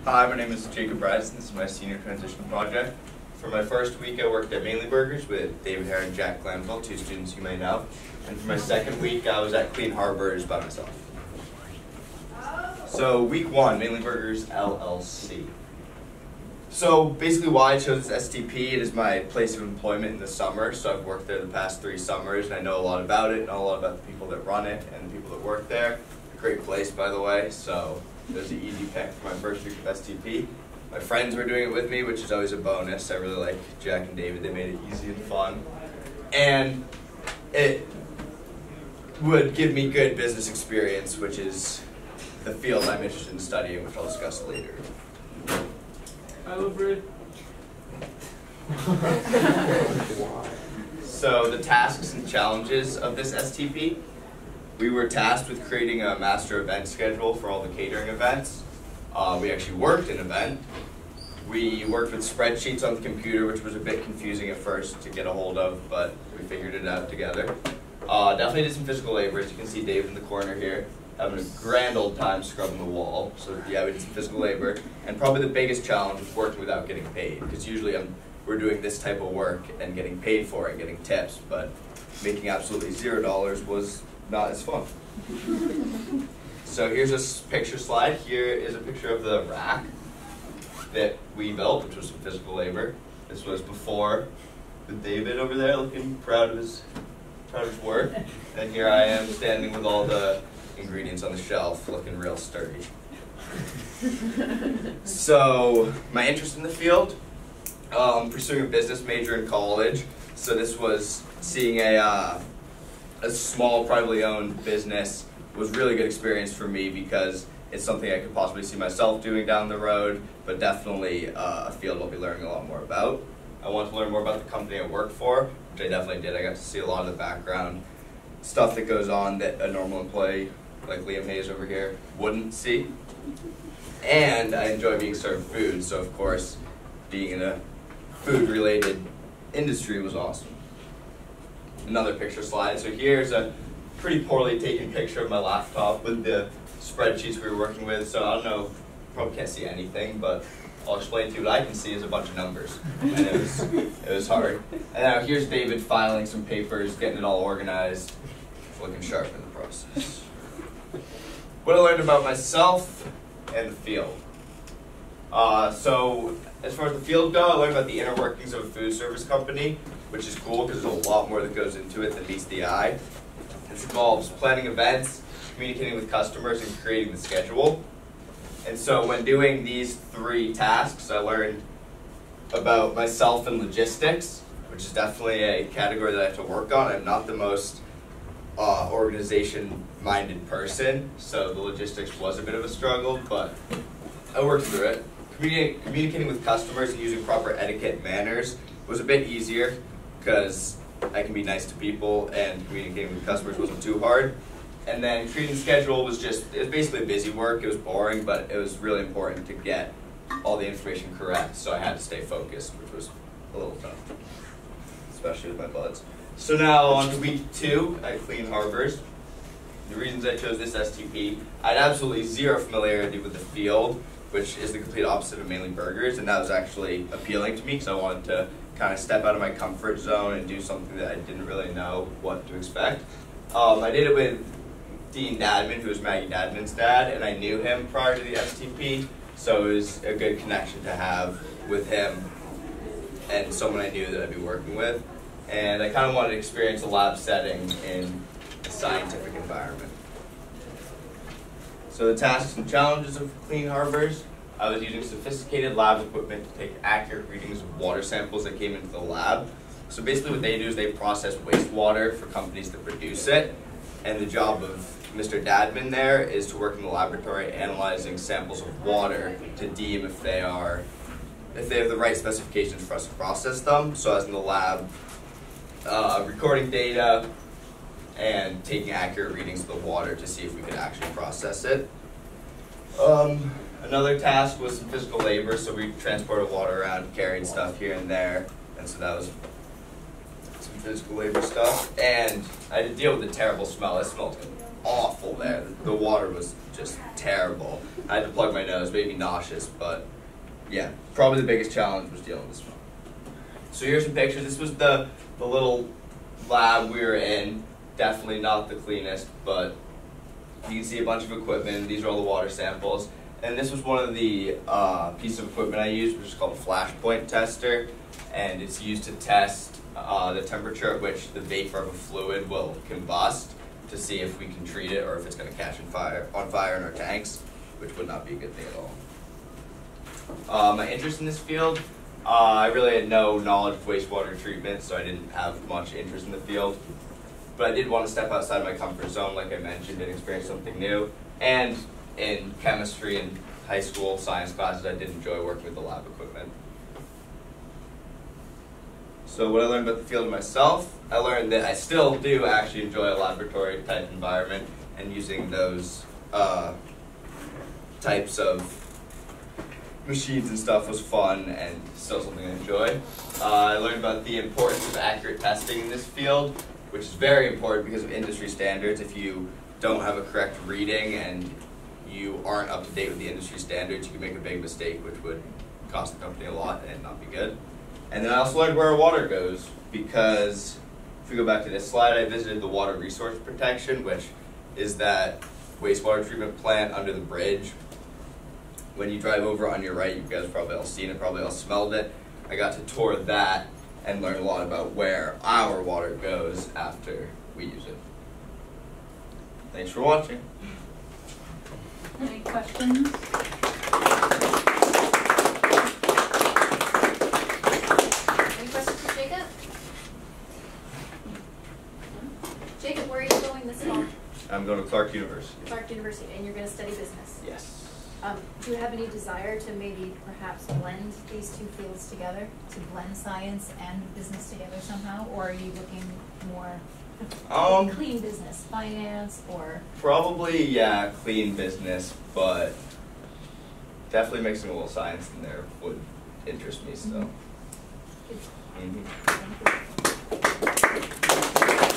Hi, my name is Jacob Bryson. This is my senior transition project. For my first week, I worked at Mainely with David Hare and Jack Glanville, two students you may know. And for my second week, I was at Clean Harbors by myself. So week one, Mainely Burgers LLC. So basically why I chose this STP, it is my place of employment in the summer. So I've worked there the past 3 summers and I know a lot about it, know a lot about the people that run it and the people that work there. A great place, by the way, so it was an easy pick for my first week of STP. My friends were doing it with me, which is always a bonus. I really like Jack and David, they made it easy and fun. And it would give me good business experience, which is the field I'm interested in studying, which I'll discuss later. I love bread. So the tasks and challenges of this STP, we were tasked with creating a master event schedule for all the catering events. We actually worked an event. We worked with spreadsheets on the computer, which was a bit confusing at first to get a hold of, but we figured it out together. Definitely did some physical labor. As you can see Dave in the corner here, having a grand old time scrubbing the wall. So yeah, we did some physical labor. And probably the biggest challenge was working without getting paid, because usually we're doing this type of work and getting paid for it, getting tips, but making absolutely $0 was not as fun. So here's a picture slide. Here is a picture of the rack that we built, which was some physical labor. This was before with David over there looking proud of his work. And here I am standing with all the ingredients on the shelf looking real sturdy. So my interest in the field, pursuing a business major in college. So this was seeing a small privately owned business was really good experience for me because it's something I could possibly see myself doing down the road, but definitely a field I'll be learning a lot more about. I want to learn more about the company I work for, which I definitely did. I got to see a lot of the background stuff that goes on that a normal employee like Liam Hayes over here wouldn't see. And I enjoy being served food, so of course being in a food-related industry was awesome. Another picture slide. So here's a pretty poorly taken picture of my laptop with the spreadsheets we were working with. So I don't know, probably can't see anything, but I'll explain to you what I can see is a bunch of numbers. And it was hard. And now here's David filing some papers, getting it all organized, looking sharp in the process. What I learned about myself and the field. So as far as the field goes, I learned about the inner workings of a food service company, which is cool because there's a lot more that goes into it than meets the eye. This involves planning events, communicating with customers, and creating the schedule. And so when doing these 3 tasks, I learned about myself and logistics, which is definitely a category that I have to work on. I'm not the most organization-minded person, so the logistics was a bit of a struggle, but I worked through it. Communicating with customers and using proper etiquette and manners was a bit easier because I can be nice to people and communicating with customers wasn't too hard. And then creating schedule was it was basically busy work. It was boring, but it was really important to get all the information correct, so I had to stay focused, which was a little tough, especially with my buds. So now on to week 2 at Clean Harbors. The reasons I chose this STP, I had absolutely zero familiarity with the field, which is the complete opposite of Mainely Burgers, and that was actually appealing to me because I wanted to kind of step out of my comfort zone and do something that I didn't really know what to expect. I did it with Dean Dadman, who was Maggie Dadman's dad, and I knew him prior to the STP, so it was a good connection to have with him and someone I knew that I'd be working with. And I kind of wanted to experience a lab setting in a scientific environment. So the tasks and challenges of Clean Harbors, I was using sophisticated lab equipment to take accurate readings of water samples that came into the lab. So basically what they do is they process wastewater for companies that produce it. And the job of Mr. Dadman there is to work in the laboratory analyzing samples of water to deem if they have the right specifications for us to process them. So as in the lab, recording data and taking accurate readings of the water to see if we could actually process it. Another task was some physical labor, so we transported water around, carried stuff here and there, and so that was some physical labor stuff. And I had to deal with the terrible smell. It smelled awful there. The water was just terrible. I had to plug my nose, made me nauseous, but yeah, probably the biggest challenge was dealing with this one. So here's some pictures. This was the little lab we were in. Definitely not the cleanest, but you can see a bunch of equipment. These are all the water samples. And this was one of the pieces of equipment I used, which is called a flashpoint tester. And it's used to test the temperature at which the vapor of a fluid will combust to see if we can treat it or if it's going to catch on fire in our tanks, which would not be a good thing at all. My interest in this field, I really had no knowledge of wastewater treatment, so I didn't have much interest in the field. But I did want to step outside my comfort zone, like I mentioned, and experience something new. And in chemistry and high school science classes, I did enjoy working with the lab equipment. So what I learned about the field myself, I learned that I still do actually enjoy a laboratory type environment, and using those types of machines and stuff was fun and still something I enjoy. I learned about the importance of accurate testing in this field, which is very important because of industry standards. If you don't have a correct reading and you aren't up to date with the industry standards, you can make a big mistake, which would cost the company a lot and not be good. And then I also learned where our water goes, because if we go back to this slide, I visited the Water Resource Protection, which is that wastewater treatment plant under the bridge. When you drive over on your right, you guys have probably all seen it, probably all smelled it. I got to tour that and learn a lot about where our water goes after we use it. Thanks for watching. Any questions? Any questions for Jacob? Jacob, where are you going this fall? I'm going to Clark University. Clark University, and you're going to study business. Yes. Do you have any desire to maybe perhaps blend these two fields together? To blend science and business together somehow, or are you looking more clean business, finance, or? Probably, yeah, clean business, but definitely mixing a little science in there would interest me still. Mm-hmm. Mm-hmm.